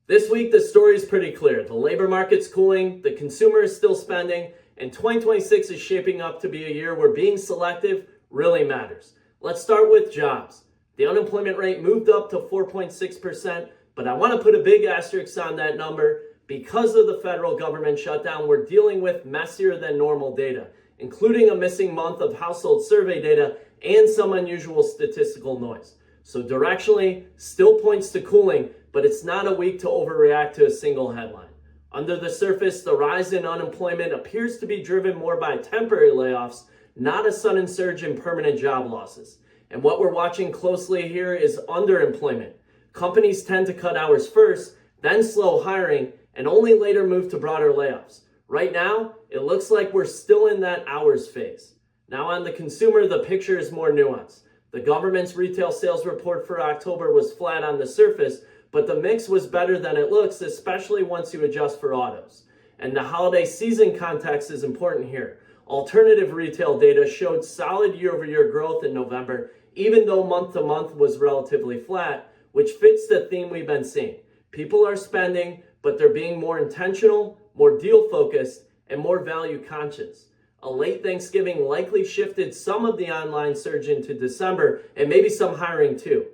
This week, the story is pretty clear. The labor market's cooling, the consumer is still spending, and 2026 is shaping up to be a year where being selective really matters. Let's start with jobs. The unemployment rate moved up to 4.6%, but I want to put a big asterisk on that number. Because of the federal government shutdown, we're dealing with messier than normal data, including a missing month of household survey data and some unusual statistical noise. So directionally, still points to cooling, but it's not a week to overreact to a single headline. Under the surface, the rise in unemployment appears to be driven more by temporary layoffs, not a sudden surge in permanent job losses. And what we're watching closely here is underemployment. Companies tend to cut hours first, then slow hiring, and only later move to broader layoffs. Right now, it looks like we're still in that hours phase. Now on the consumer, the picture is more nuanced. The government's retail sales report for October was flat on the surface, but the mix was better than it looks, especially once you adjust for autos. And the holiday season context is important here. Alternative retail data showed solid year-over-year growth in November, even though month-to-month was relatively flat, which fits the theme we've been seeing. People are spending, but they're being more intentional, more deal-focused, and more value-conscious. A late Thanksgiving likely shifted some of the online surge into December, and maybe some hiring too.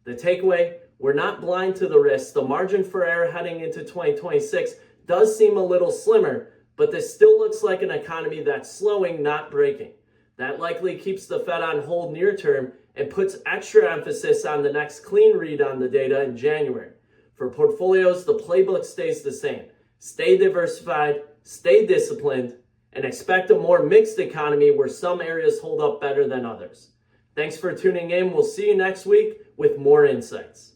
The takeaway, we're not blind to the risks. The margin for error heading into 2026 does seem a little slimmer, but this still looks like an economy that's slowing, not breaking. That likely keeps the Fed on hold near term and puts extra emphasis on the next clean read on the data in January. For portfolios, the playbook stays the same. Stay diversified, stay disciplined, and expect a more mixed economy where some areas hold up better than others. Thanks for tuning in. We'll see you next week with more insights.